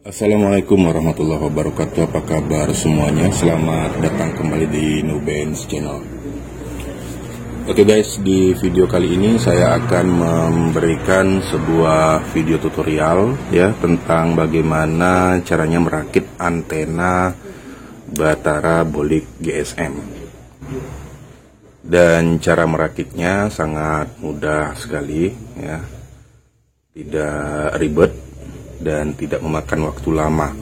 Assalamualaikum warahmatullahi wabarakatuh. Apa kabar semuanya? Selamat datang kembali di Nubens Channel. Oke guys, di video kali ini saya akan memberikan sebuah video tutorial ya tentang bagaimana caranya merakit antena Batarabolik GSM. Dan cara merakitnya sangat mudah sekali ya. Tidak ribet dan tidak memakan waktu lama.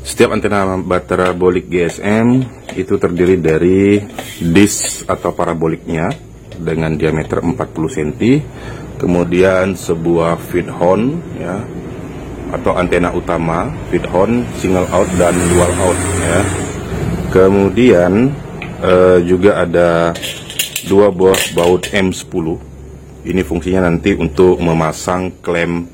Setiap antena Batarabolik GSM itu terdiri dari disk atau paraboliknya dengan diameter 40 cm, kemudian sebuah feed horn ya, atau antena utama, feed horn, single out dan dual out ya. Kemudian juga ada dua buah baut M10. Ini fungsinya nanti untuk memasang klem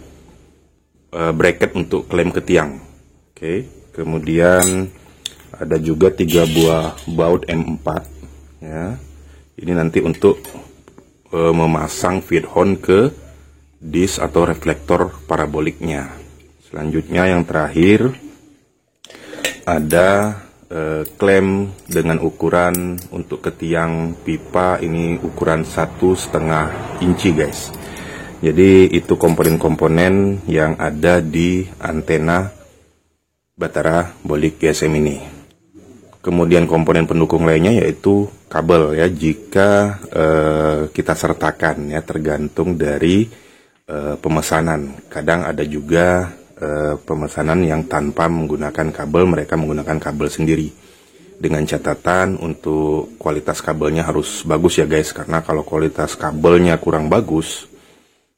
bracket untuk klem ke tiang. Oke. Kemudian ada juga 3 buah baut M4 ya. Ini nanti untuk memasang feed horn ke disk atau reflektor paraboliknya. Selanjutnya yang terakhir ada klem dengan ukuran untuk ke tiang pipa, ini ukuran 1,5 inci guys. Jadi itu komponen-komponen yang ada di antena Batarabolik GSM ini. Kemudian komponen pendukung lainnya yaitu kabel ya, jika kita sertakan ya, tergantung dari pemesanan. Kadang ada juga pemesanan yang tanpa menggunakan kabel, mereka menggunakan kabel sendiri. Dengan catatan untuk kualitas kabelnya harus bagus ya guys, karena kalau kualitas kabelnya kurang bagus,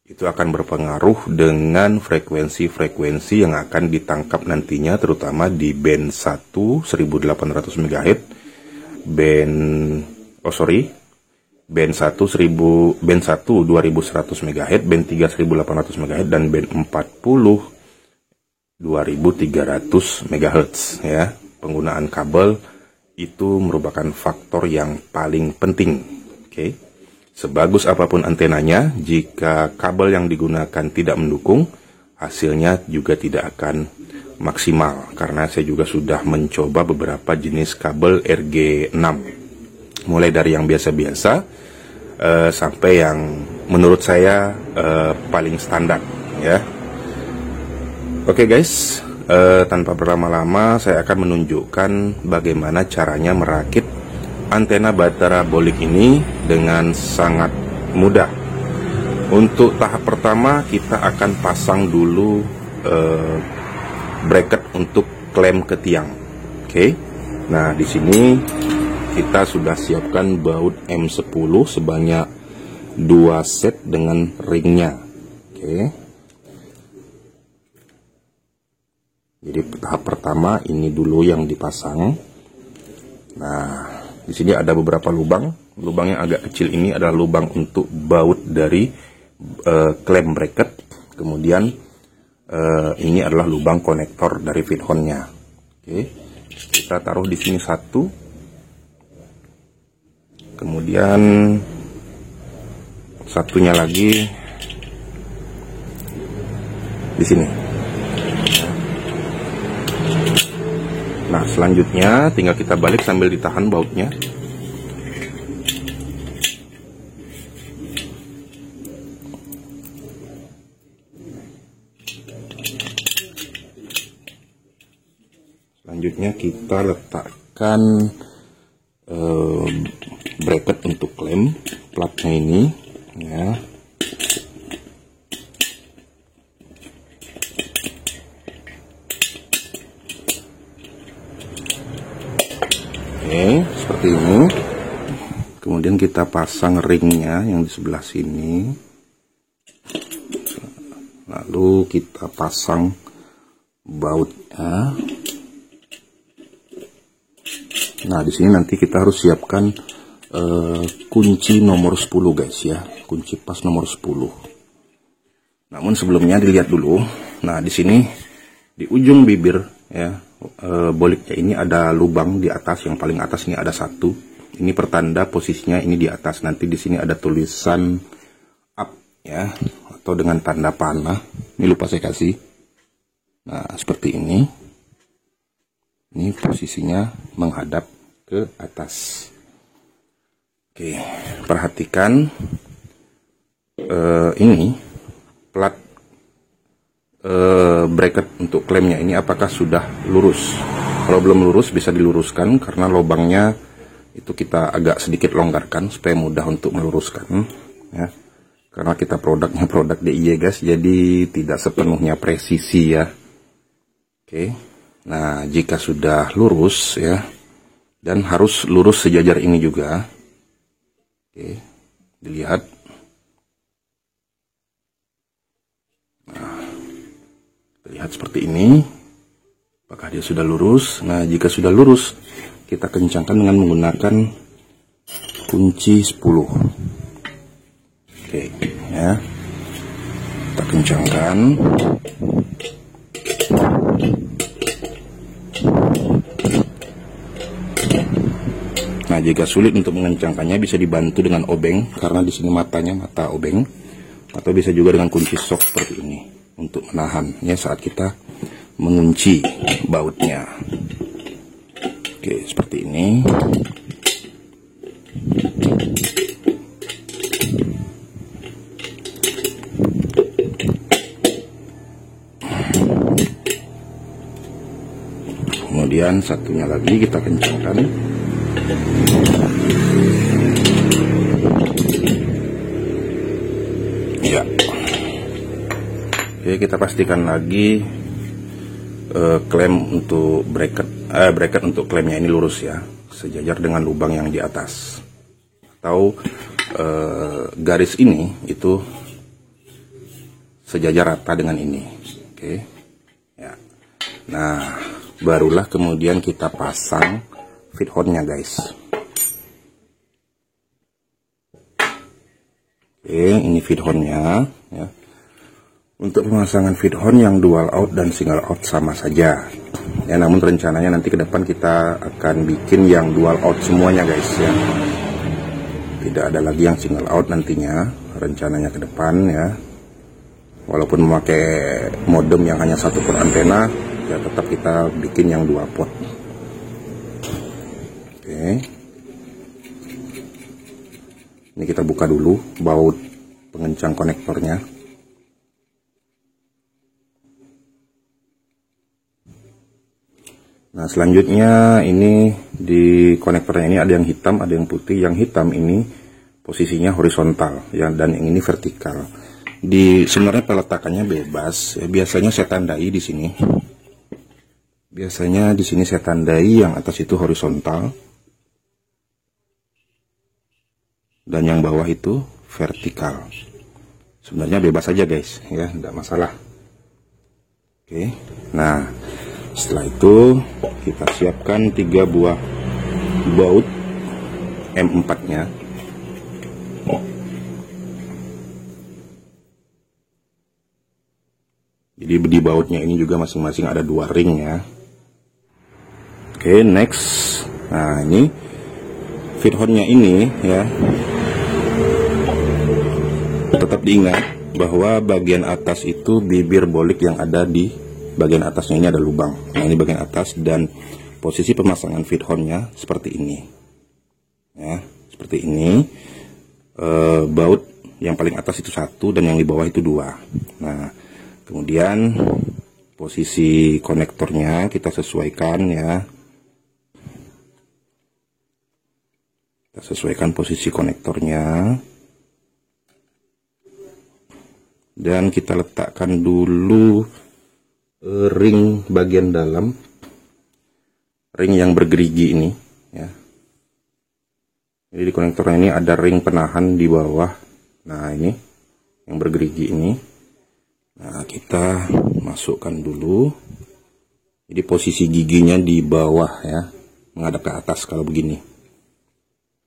itu akan berpengaruh dengan frekuensi-frekuensi yang akan ditangkap nantinya, terutama di band 1 1800 MHz, band 1 2100 MHz, band 3 1800 MHz, dan band 40 2300 MHz ya. Penggunaan kabel itu merupakan faktor yang paling penting. Oke. Sebagus apapun antenanya, jika kabel yang digunakan tidak mendukung, hasilnya juga tidak akan maksimal. Karena saya juga sudah mencoba beberapa jenis kabel RG6, mulai dari yang biasa-biasa sampai yang menurut saya paling standar ya. Oke guys, tanpa berlama-lama saya akan menunjukkan bagaimana caranya merakit antena Batarabolik ini dengan sangat mudah. Untuk tahap pertama kita akan pasang dulu bracket untuk klem ke tiang. Oke. Nah, di sini kita sudah siapkan baut M10 sebanyak 2 set dengan ringnya. Oke. Jadi tahap pertama ini dulu yang dipasang. Nah, di sini ada beberapa lubang. Lubang yang agak kecil ini adalah lubang untuk baut dari klem bracket. Kemudian ini adalah lubang konektor dari feed horn-nya. Oke, kita taruh di sini satu. Kemudian satunya lagi di sini. Nah, selanjutnya tinggal kita balik sambil ditahan bautnya. Selanjutnya kita letakkan bracket untuk klem platnya ini ya. Oke, seperti ini. Kemudian kita pasang ringnya yang di sebelah sini. Lalu kita pasang bautnya. Nah, di sini nanti kita harus siapkan kunci nomor 10 guys ya, kunci pas nomor 10. Namun sebelumnya dilihat dulu. Nah, di sini di ujung bibir ya, boliknya ini ada lubang di atas, yang paling atas ini ada satu. Ini pertanda posisinya ini di atas. Nanti di sini ada tulisan up ya, atau dengan tanda panah. Ini lupa saya kasih. Nah, seperti ini. Ini posisinya menghadap ke atas. Oke, perhatikan ini plat bracket untuk klemnya ini apakah sudah lurus. Kalau belum lurus bisa diluruskan, karena lubangnya itu kita agak sedikit longgarkan supaya mudah untuk meluruskan ya. Karena kita produknya produk DIY guys, jadi tidak sepenuhnya presisi ya. Oke. Nah, jika sudah lurus ya, dan harus lurus sejajar ini juga. Oke, dilihat. Nah, terlihat seperti ini. Apakah dia sudah lurus? Nah, jika sudah lurus, kita kencangkan dengan menggunakan kunci 10. Oke, ya. Kita kencangkan. Nah, jika sulit untuk mengencangkannya bisa dibantu dengan obeng, karena di sini matanya mata obeng, atau bisa juga dengan kunci sok seperti ini untuk menahan ya saat kita mengunci bautnya. Oke, seperti ini. Kemudian satunya lagi kita kencangkan. Ya. Oke, kita pastikan lagi klem untuk bracket untuk klemnya ini lurus ya, sejajar dengan lubang yang di atas. Atau garis ini itu sejajar rata dengan ini. Oke. Ya. Nah, barulah kemudian kita pasang feed hornnya guys. Oke, ini feed hornnya ya. Untuk pemasangan feed horn yang dual out dan single out sama saja ya, namun rencananya nanti ke depan kita akan bikin yang dual out semuanya guys ya, tidak ada lagi yang single out nantinya rencananya ke depan ya. Walaupun memakai modem yang hanya satu port antena ya, tetap kita bikin yang dua port. Oke, ini kita buka dulu baut pengencang konektornya. Nah, selanjutnya ini di konektornya ini ada yang hitam, ada yang putih. Yang hitam ini posisinya horizontal ya, dan yang ini vertikal. Sebenarnya peletakannya bebas ya, biasanya saya tandai di sini. Biasanya di sini saya tandai yang atas itu horizontal dan yang bawah itu vertikal. Sebenarnya bebas saja guys ya, tidak masalah. Oke. Nah, setelah itu kita siapkan 3 buah baut M4 nya. Jadi di bautnya ini juga masing-masing ada 2 ring ya. Oke, next. Nah, ini feed hornnya ini ya, tetap diingat bahwa bagian atas itu bibir bolik yang ada di bagian atasnya ini ada lubang. Nah, ini bagian atas, dan posisi pemasangan feed hornnya seperti ini ya, seperti ini. Baut yang paling atas itu 1 dan yang di bawah itu 2. Nah, kemudian posisi konektornya kita sesuaikan ya, kita sesuaikan posisi konektornya dan kita letakkan dulu ring bagian dalam, ring yang bergerigi ini ya. Jadi di konektornya ini ada ring penahan di bawah. Nah, ini yang bergerigi ini. Nah, kita masukkan dulu. Jadi posisi giginya di bawah ya, menghadap ke atas kalau begini.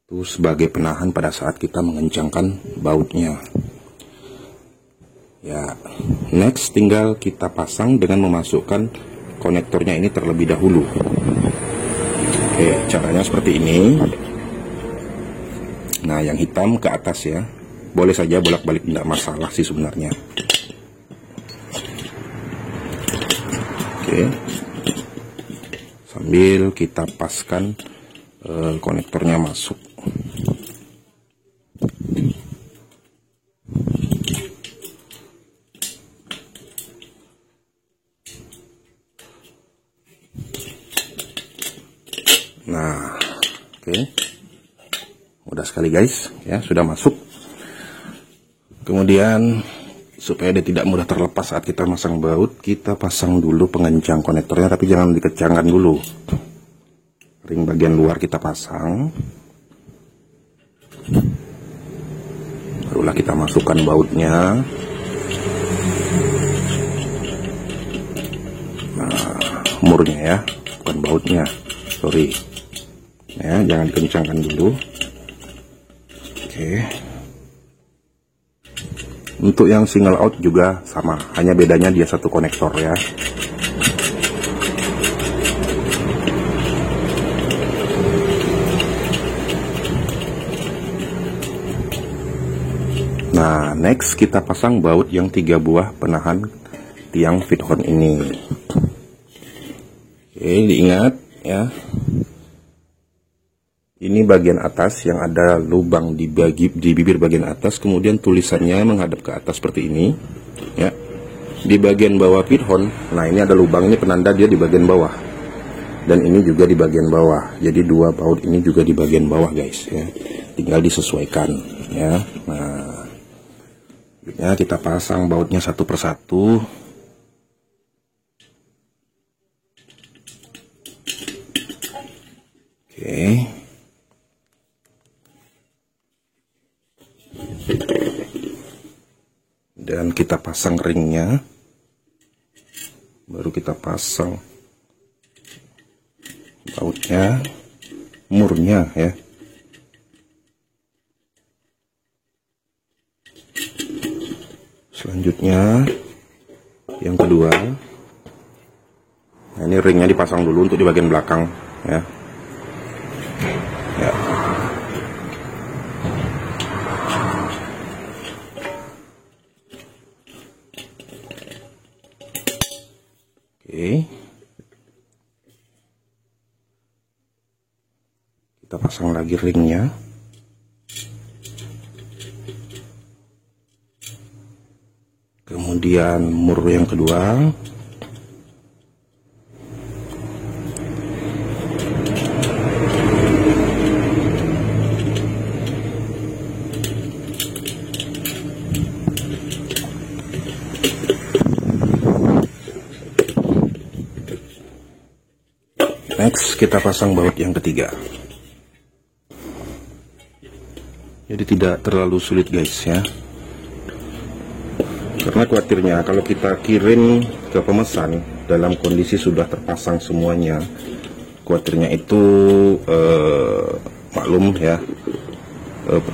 Itu sebagai penahan pada saat kita mengencangkan bautnya. Ya, next tinggal kita pasang dengan memasukkan konektornya ini terlebih dahulu. Oke, caranya seperti ini. Nah, yang hitam ke atas ya. Boleh saja bolak-balik, tidak masalah sih sebenarnya. Oke, sambil kita paskan konektornya masuk. Nah, oke, mudah sekali guys, ya sudah masuk. Kemudian supaya dia tidak mudah terlepas saat kita masang baut, kita pasang dulu pengencang konektornya, tapi jangan dikencangkan dulu. Ring bagian luar kita pasang, barulah kita masukkan bautnya. Nah, murnya ya, bukan bautnya, sorry ya, jangan dikencangkan dulu. Oke, untuk yang single out juga sama, hanya bedanya dia satu konektor ya. Nah, next kita pasang baut yang 3 buah penahan tiang feed horn ini. Oke, diingat ya. Ini bagian atas yang ada lubang di bibir bagian atas, kemudian tulisannya menghadap ke atas seperti ini ya. Di bagian bawah feed horn, nah ini ada lubang, ini penanda dia di bagian bawah. Dan ini juga di bagian bawah. Jadi dua baut ini juga di bagian bawah guys ya. Tinggal disesuaikan ya. Nah, ya, kita pasang bautnya satu persatu. Oke. Dan kita pasang ringnya, baru kita pasang bautnya, murnya ya. Selanjutnya yang kedua, nah ini ringnya dipasang dulu untuk di bagian belakang ya. Ya. Oke, kita pasang lagi ringnya. Kemudian mur yang kedua. Next kita pasang baut yang ketiga. Jadi tidak terlalu sulit guys ya. Karena khawatirnya kalau kita kirim ke pemesan dalam kondisi sudah terpasang semuanya, khawatirnya itu maklum ya,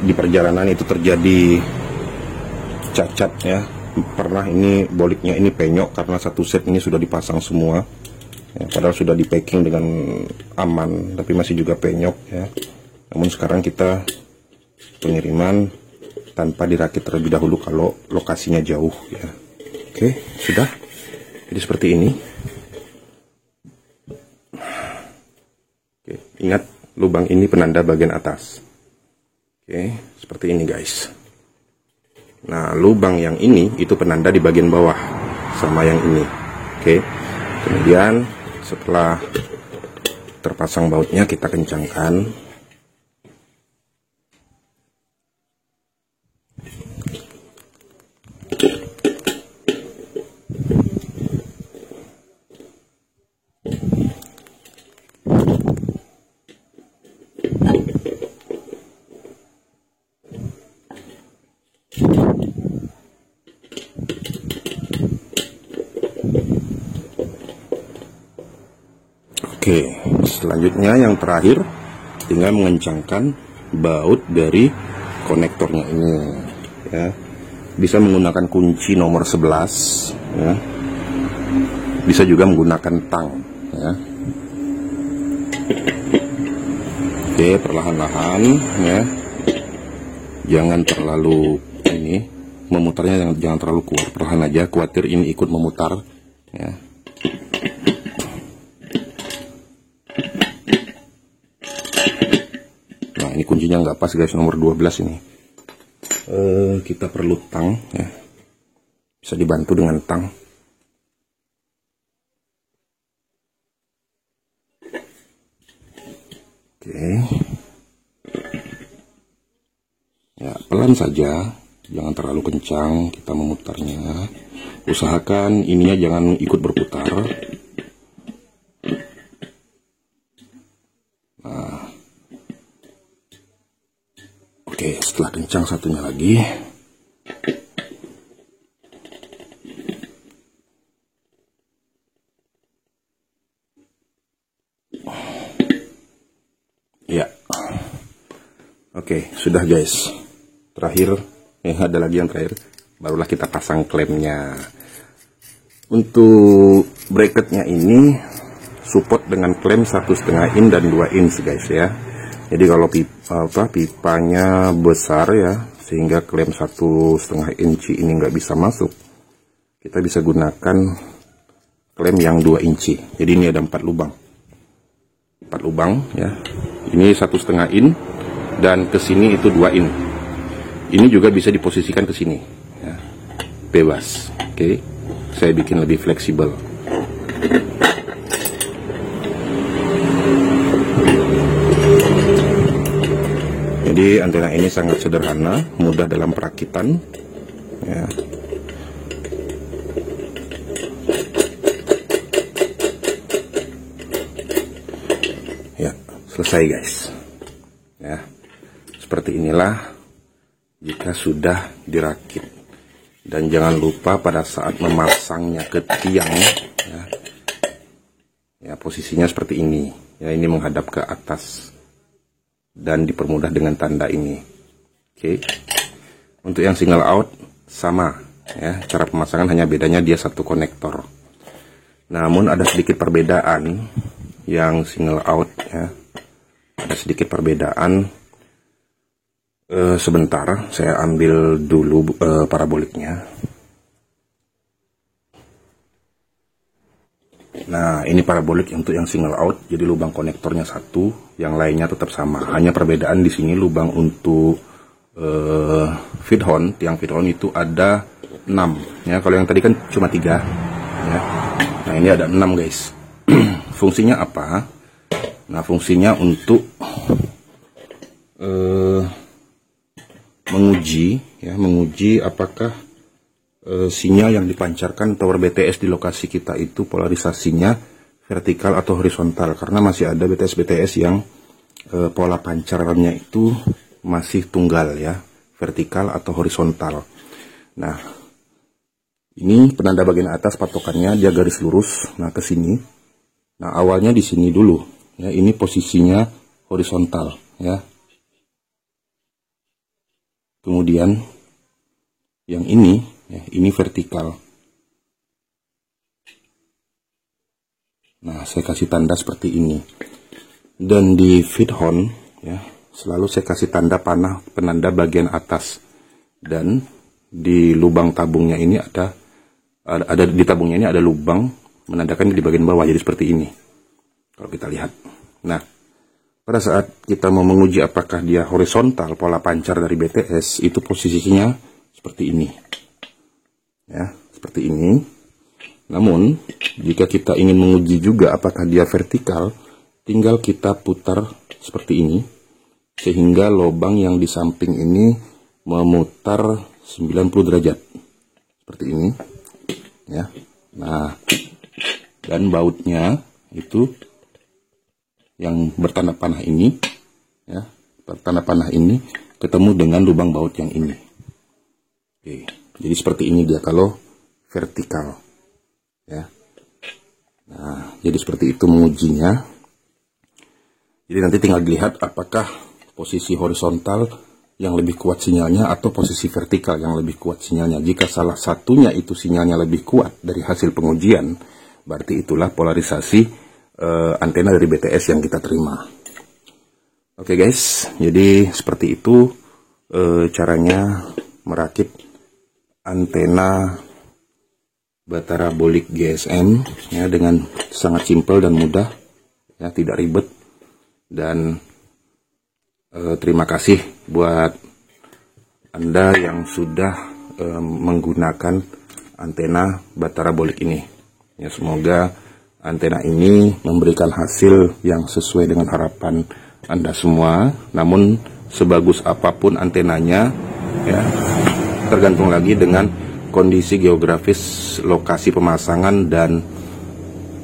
di perjalanan itu terjadi cacat ya. Pernah ini boliknya ini penyok karena satu set ini sudah dipasang semua ya, padahal sudah di packing dengan aman, tapi masih juga penyok ya. Namun sekarang kita pengiriman tanpa dirakit terlebih dahulu kalau lokasinya jauh ya. Oke, sudah. Jadi seperti ini. Oke, ingat lubang ini penanda bagian atas. Oke, seperti ini guys. Nah, lubang yang ini itu penanda di bagian bawah sama yang ini. Oke. Kemudian setelah terpasang bautnya kita kencangkan. Oke, selanjutnya yang terakhir tinggal mengencangkan baut dari konektornya ini ya. Bisa menggunakan kunci nomor 11 ya. Bisa juga menggunakan tang ya. Oke, perlahan-lahan ya. Jangan terlalu ini memutarnya, jangan terlalu kuat, perlahan aja, khawatir ini ikut memutar ya. Nah, ini kuncinya nggak pas guys, nomor 12 ini. Kita perlu tang ya. Bisa dibantu dengan tang. Oke. Ya, pelan saja, jangan terlalu kencang kita memutarnya. Usahakan ininya jangan ikut berputar. Nah. Oke, setelah kencang satunya lagi. Ya. Oke, sudah guys. Terakhir, ada lagi yang terakhir. Barulah kita pasang klemnya. Untuk bracketnya ini support dengan klem 1,5 in dan 2 in guys ya. Jadi kalau pipanya besar ya, sehingga klem 1,5 inci ini nggak bisa masuk, kita bisa gunakan klem yang 2 inci. Jadi ini ada 4 lubang. 4 lubang ya. Ini 1,5 in dan ke sini itu 2 in. Ini juga bisa diposisikan ke sini ya. Bebas. Oke. Saya bikin lebih fleksibel. Jadi antena ini sangat sederhana, mudah dalam perakitan ya. Ya, selesai guys. Ya. Seperti inilah jika sudah dirakit. Dan jangan lupa pada saat memasangnya ke tiang ya. Ya, posisinya seperti ini. Ya, ini menghadap ke atas. Dan dipermudah dengan tanda ini. Oke. Untuk yang single out sama ya, cara pemasangan hanya bedanya dia satu konektor. Namun ada sedikit perbedaan yang single out ya. Ada sedikit perbedaan. Sebentar, saya ambil dulu paraboliknya. Nah, ini parabolik untuk yang single out, jadi lubang konektornya satu, yang lainnya tetap sama. Hanya perbedaan di sini lubang untuk feed horn, tiang feed horn itu ada 6. Ya, kalau yang tadi kan cuma 3. Ya. Nah, ini ada 6 guys. Fungsinya apa? Nah, fungsinya untuk menguji apakah sinyal yang dipancarkan tower BTS di lokasi kita itu polarisasinya vertikal atau horizontal, karena masih ada BTS yang pola pancarannya itu masih tunggal ya, vertikal atau horizontal. Nah, ini penanda bagian atas patokannya dia garis lurus, nah ke sini. Nah, awalnya di sini dulu ya, ini posisinya horizontal ya. Kemudian yang ini ya, ini vertikal. Nah, saya kasih tanda seperti ini. Dan di feed horn ya, selalu saya kasih tanda panah penanda bagian atas. Dan di lubang tabungnya ini ada di tabungnya ini ada lubang menandakan di bagian bawah, jadi seperti ini. Kalau kita lihat. Nah, pada saat kita mau menguji apakah dia horizontal pola pancar dari BTS, itu posisinya seperti ini. Ya, seperti ini. Namun, jika kita ingin menguji juga apakah dia vertikal, tinggal kita putar seperti ini, sehingga lubang yang di samping ini memutar 90 derajat. Seperti ini. Ya. Nah, dan bautnya itu yang bertanda panah ini, ya, bertanda panah ini ketemu dengan lubang baut yang ini. Oke, jadi seperti ini dia kalau vertikal, ya. Nah, jadi seperti itu mengujinya. Jadi nanti tinggal dilihat apakah posisi horizontal yang lebih kuat sinyalnya atau posisi vertikal yang lebih kuat sinyalnya. Jika salah satunya itu sinyalnya lebih kuat dari hasil pengujian, berarti itulah polarisasi antena dari BTS yang kita terima. Oke guys, jadi seperti itu caranya merakit antena Batarabolik GSM ya, dengan sangat simpel dan mudah ya, tidak ribet, dan Terima kasih buat Anda yang sudah menggunakan antena Batarabolik ini. Ya, semoga antena ini memberikan hasil yang sesuai dengan harapan Anda semua. Namun sebagus apapun antenanya, ya, tergantung lagi dengan kondisi geografis lokasi pemasangan dan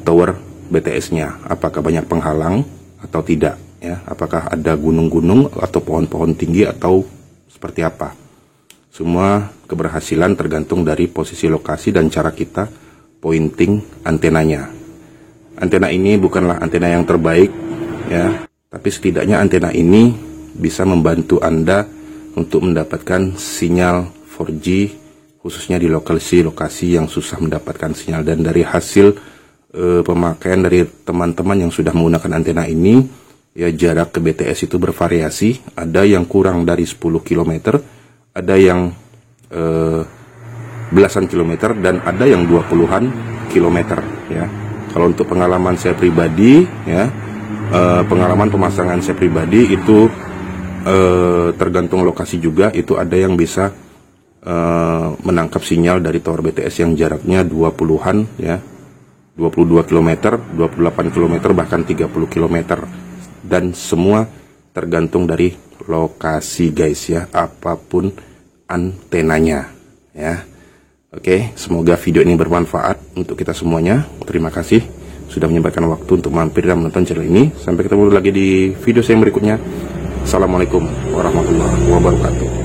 tower BTS-nya. Apakah banyak penghalang atau tidak, ya? Apakah ada gunung-gunung atau pohon-pohon tinggi atau seperti apa? Semua keberhasilan tergantung dari posisi lokasi dan cara kita pointing antenanya. Antena ini bukanlah antena yang terbaik, ya, tapi setidaknya antena ini bisa membantu Anda untuk mendapatkan sinyal 4G, khususnya di lokasi-lokasi yang susah mendapatkan sinyal. Dan dari hasil pemakaian dari teman-teman yang sudah menggunakan antena ini, ya, jarak ke BTS itu bervariasi. Ada yang kurang dari 10 km, ada yang belasan kilometer, dan ada yang 20-an kilometer, ya. Kalau untuk pengalaman saya pribadi, ya, pengalaman pemasangan saya pribadi itu tergantung lokasi juga. Itu ada yang bisa menangkap sinyal dari tower BTS yang jaraknya 20-an, ya, 22 km, 28 km, bahkan 30 km. Dan semua tergantung dari lokasi, guys, ya, apapun antenanya, ya. Oke, semoga video ini bermanfaat untuk kita semuanya. Terima kasih sudah menyempatkan waktu untuk mampir dan menonton channel ini. Sampai ketemu lagi di video saya yang berikutnya. Assalamualaikum warahmatullahi wabarakatuh.